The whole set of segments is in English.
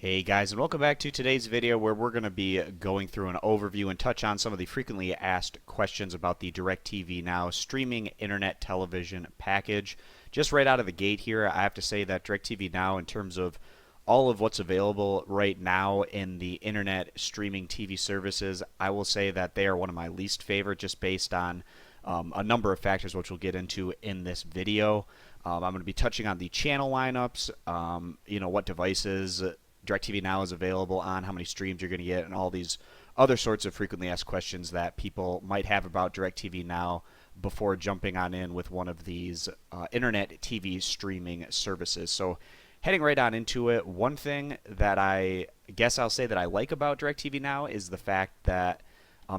Hey guys, and welcome back to today's video where we're going to be going through an overview and touch on some of the frequently asked questions about the DIRECTV Now streaming internet television package. Just right out of the gate here, I have to say that DIRECTV Now, in terms of all of what's available right now in the internet streaming TV services, I will say that they are one of my least favorite just based on a number of factors which we'll get into in this video. I'm going to be touching on the channel lineups, what devices DIRECTV Now is available on, how many streams you're going to get, and all these other sorts of frequently asked questions that people might have about DIRECTV Now before jumping on in with one of these internet TV streaming services. So heading right on into it, one thing that I guess I'll say that I like about DIRECTV Now is the fact that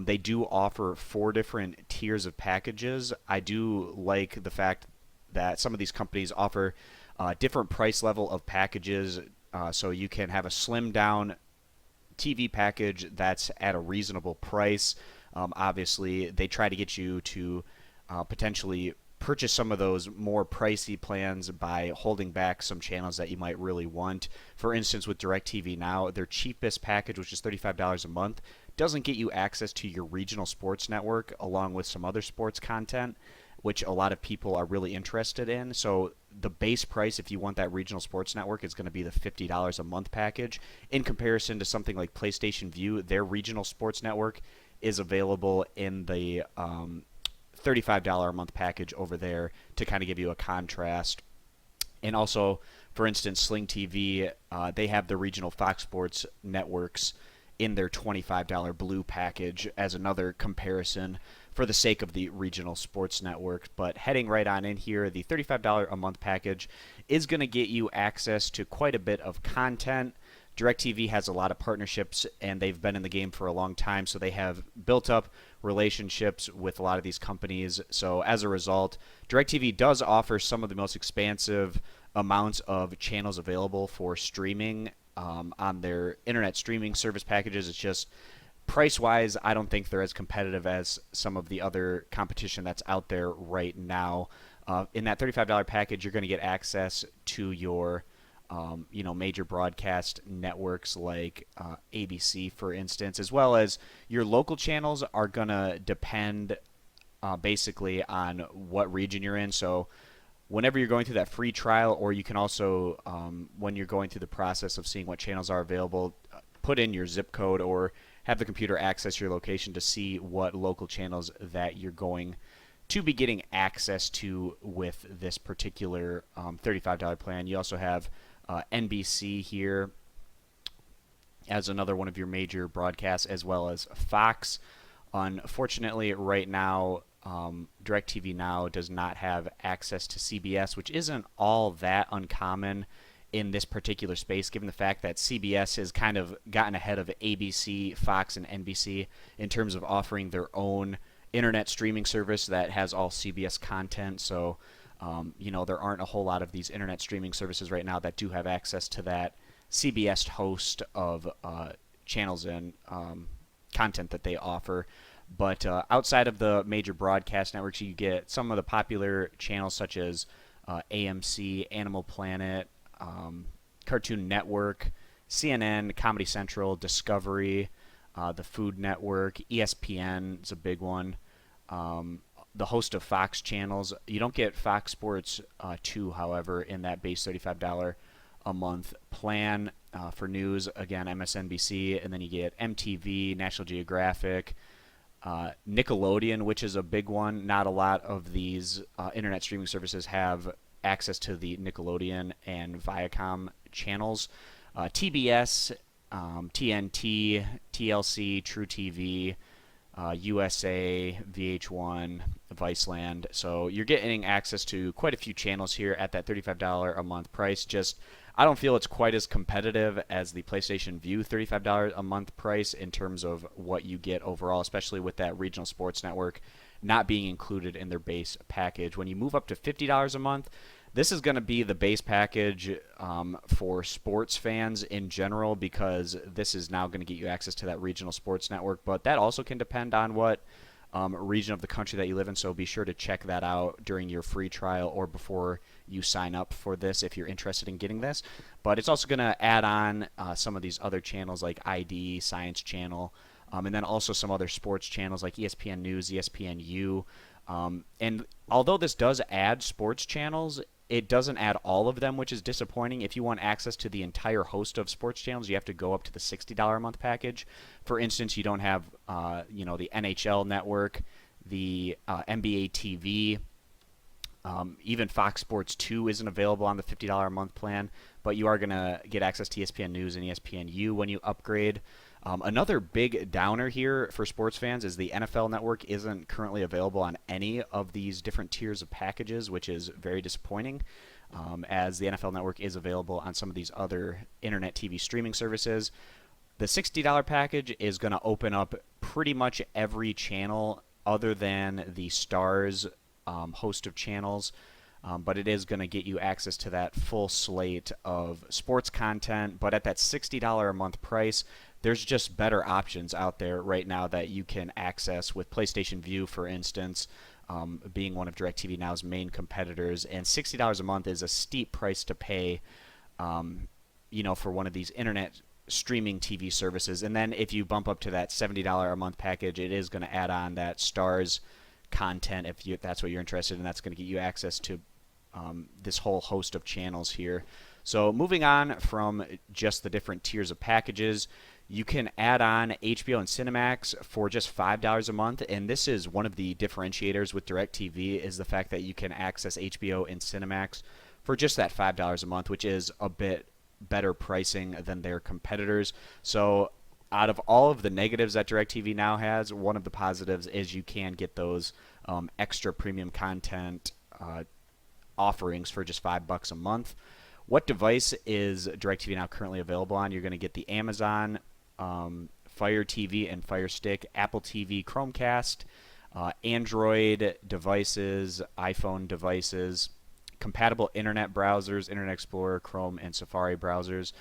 they do offer 4 different tiers of packages. I do like the fact that some of these companies offer different price level of packages. So you can have a slimmed down TV package that's at a reasonable price. Obviously, they try to get you to potentially purchase some of those more pricey plans by holding back some channels that you might really want. For instance, with DIRECTV Now, their cheapest package, which is $35 a month, doesn't get you access to your regional sports network along with some other sports content, which a lot of people are really interested in. So the base price, if you want that regional sports network, is going to be the $50 a month package. In comparison to something like PlayStation Vue, their regional sports network is available in the $35 a month package over there to kind of give you a contrast. And also, for instance, Sling TV, they have the regional Fox Sports networks in their $25 blue package as another comparison for the sake of the regional sports network. But heading right on in here, the $35 a month package is going to get you access to quite a bit of content. DIRECTV has a lot of partnerships, and they've been in the game for a long time, so they have built up relationships with a lot of these companies. So as a result, DIRECTV does offer some of the most expansive amounts of channels available for streaming on their internet streaming service packages. It's just price-wise, I don't think they're as competitive as some of the other competition that's out there right now. In that $35 package, you're going to get access to your major broadcast networks like ABC, for instance, as well as your local channels are going to depend basically on what region you're in. So whenever you're going through that free trial, or you can also, when you're going through the process of seeing what channels are available, put in your zip code or have the computer access your location to see what local channels that you're going to be getting access to with this particular $35 plan. You also have NBC here as another one of your major broadcasts, as well as Fox. Unfortunately, right now, DIRECTV Now does not have access to CBS, which isn't all that uncommon in this particular space, given the fact that CBS has kind of gotten ahead of ABC, Fox, and NBC in terms of offering their own internet streaming service that has all CBS content. So, there aren't a whole lot of these internet streaming services right now that do have access to that CBS host of channels and content that they offer. But outside of the major broadcast networks, you get some of the popular channels such as AMC, Animal Planet, Cartoon Network, CNN, Comedy Central, Discovery, the Food Network, ESPN is a big one. The host of Fox channels. You don't get Fox Sports 2, however, in that base $35 a month plan. For news, again, MSNBC, and then you get MTV, National Geographic, Nickelodeon, which is a big one. Not a lot of these internet streaming services have access to the Nickelodeon and Viacom channels. TBS, TNT, TLC, True TV, USA, VH1, Viceland. So you're getting access to quite a few channels here at that $35 a month price. Just, I don't feel it's quite as competitive as the PlayStation Vue $35 a month price in terms of what you get overall, especially with that regional sports network not being included in their base package. When you move up to $50 a month, this is going to be the base package for sports fans in general, because this is now going to get you access to that regional sports network. But that also can depend on what region of the country that you live in, so be sure to check that out during your free trial or before you sign up for this if you're interested in getting this. But it's also going to add on some of these other channels like ID, Science Channel, and then also some other sports channels like ESPN News, ESPNU. And although this does add sports channels, it doesn't add all of them, which is disappointing. If you want access to the entire host of sports channels, you have to go up to the $60 a month package. For instance, you don't have the NHL network, the NBA TV, even Fox Sports 2 isn't available on the $50 a month plan, but you are going to get access to ESPN News and ESPNU when you upgrade. Another big downer here for sports fans is the NFL Network isn't currently available on any of these different tiers of packages, which is very disappointing, as the NFL Network is available on some of these other internet TV streaming services. The $60 package is going to open up pretty much every channel other than the Starz host of channels. But it is going to get you access to that full slate of sports content. But at that $60 a month price, there's just better options out there right now that you can access with PlayStation Vue, for instance, being one of DIRECTV Now's main competitors. And $60 a month is a steep price to pay, for one of these internet streaming TV services. And then if you bump up to that $70 a month package, it is going to add on that Starz content if that's what you're interested in. That's going to get you access to this whole host of channels here. So moving on from just the different tiers of packages, you can add on HBO and Cinemax for just $5 a month, and this is one of the differentiators with DIRECTV is the fact that you can access HBO and Cinemax for just that $5 a month, which is a bit better pricing than their competitors. So out of all of the negatives that DIRECTV Now has, one of the positives is you can get those extra premium content offerings for just $5 a month. What device is DIRECTV Now currently available on? You're going to get the Amazon Fire TV and Fire Stick, Apple TV, Chromecast, Android devices, iPhone devices, compatible internet browsers, Internet Explorer, Chrome, and Safari browsers.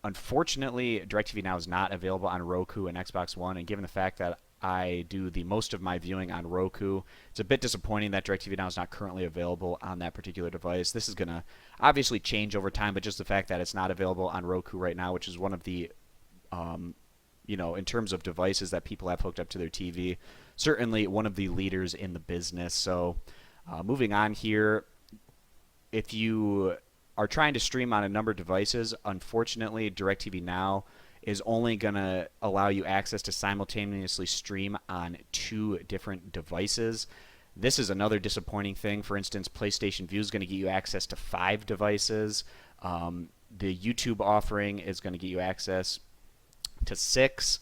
Unfortunately, DIRECTV Now is not available on Roku and Xbox One, and given the fact that I do the most of my viewing on Roku, it's a bit disappointing that DIRECTV Now is not currently available on that particular device. This is going to obviously change over time, but just the fact that it's not available on Roku right now, which is one of the, in terms of devices that people have hooked up to their TV, certainly one of the leaders in the business. So moving on here, if you are trying to stream on a number of devices, unfortunately, DIRECTV Now is only going to allow you access to simultaneously stream on 2 different devices. This is another disappointing thing. For instance, PlayStation Vue is going to get you access to 5 devices. The YouTube offering is going to get you access to 6.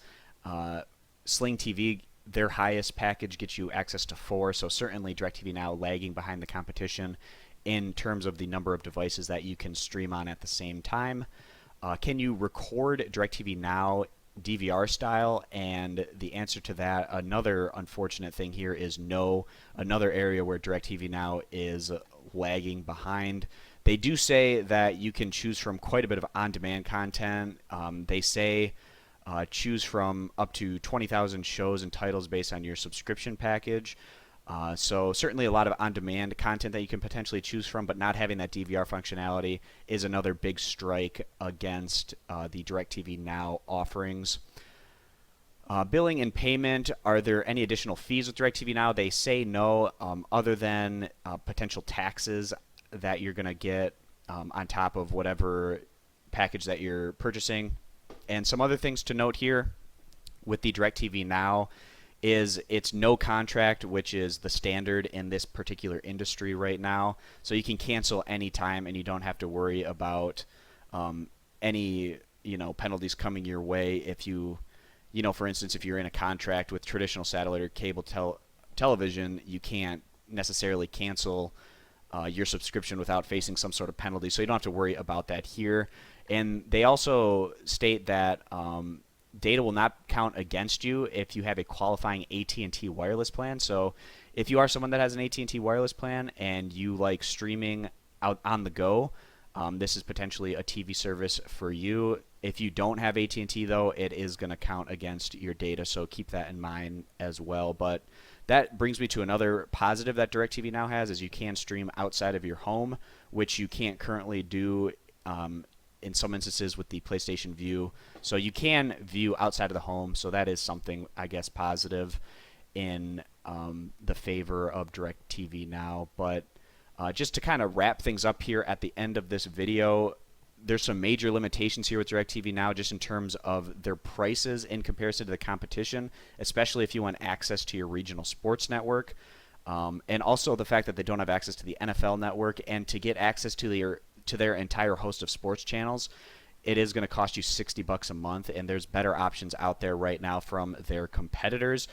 Sling TV, their highest package, gets you access to 4. So certainly DIRECTV Now lagging behind the competition in terms of the number of devices that you can stream on at the same time. Can you record DIRECTV Now DVR style? And the answer to that, another unfortunate thing here, is no. Another area where DIRECTV Now is lagging behind. They do say that you can choose from quite a bit of on-demand content. They say choose from up to 20,000 shows and titles based on your subscription package. So certainly a lot of on-demand content that you can potentially choose from, but not having that DVR functionality is another big strike against the DIRECTV Now offerings. Billing and payment, are there any additional fees with DIRECTV Now? They say no, other than potential taxes that you're going to get on top of whatever package that you're purchasing. And some other things to note here with the DIRECTV Now is it's no contract, which is the standard in this particular industry right now. So you can cancel anytime, and you don't have to worry about any penalties coming your way if you for instance, if you're in a contract with traditional satellite or cable television, you can't necessarily cancel your subscription without facing some sort of penalty. So you don't have to worry about that here. And they also state that data will not count against you if you have a qualifying AT&T wireless plan. So if you are someone that has an AT&T wireless plan and you like streaming out on the go, this is potentially a TV service for you. If you don't have AT&T though, it is going to count against your data, so keep that in mind as well. But that brings me to another positive that DIRECTV Now has, is you can stream outside of your home, which you can't currently do in some instances with the PlayStation View. So you can view outside of the home, so that is something, I guess, positive in the favor of DIRECTV Now. But just to kind of wrap things up here at the end of this video, there's some major limitations here with DIRECTV Now, just in terms of their prices in comparison to the competition, especially if you want access to your regional sports network. And also the fact that they don't have access to the NFL network, and to get access to their entire host of sports channels, it is going to cost you $60 a month, and there's better options out there right now from their competitors.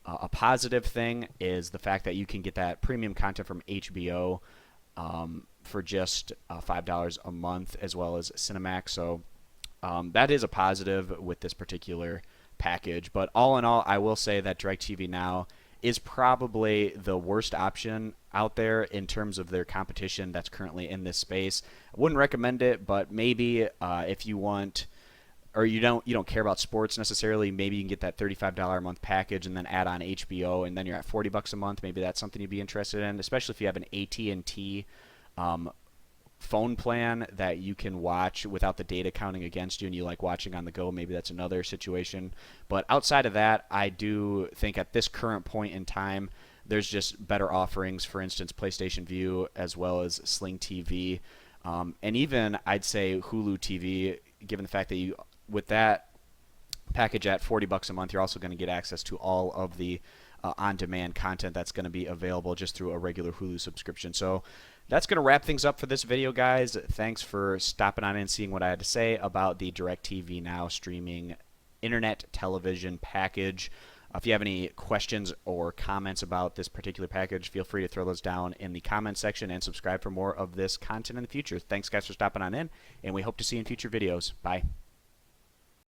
A positive thing is the fact that you can get that premium content from HBO for just $5 a month, as well as Cinemax. So that is a positive with this particular package. But all in all, I will say that DIRECTV Now is probably the worst option out there in terms of their competition that's currently in this space. I wouldn't recommend it, but maybe if you want, or you don't care about sports necessarily, maybe you can get that $35 a month package and then add on HBO, and then you're at $40 a month. Maybe that's something you'd be interested in, especially if you have an AT&T phone plan that you can watch without the data counting against you, and you like watching on the go. Maybe that's another situation. But outside of that, I do think at this current point in time, there's just better offerings. For instance, PlayStation View, as well as Sling TV, and even I'd say Hulu TV, given the fact that you, with that package at $40 a month, you're also going to get access to all of the on-demand content that's going to be available just through a regular Hulu subscription. So that's going to wrap things up for this video, guys. Thanks for stopping on in and seeing what I had to say about the DIRECTV Now streaming internet television package. If you have any questions or comments about this particular package, feel free to throw those down in the comment section, and subscribe for more of this content in the future. Thanks, guys, for stopping on in, and we hope to see you in future videos. Bye.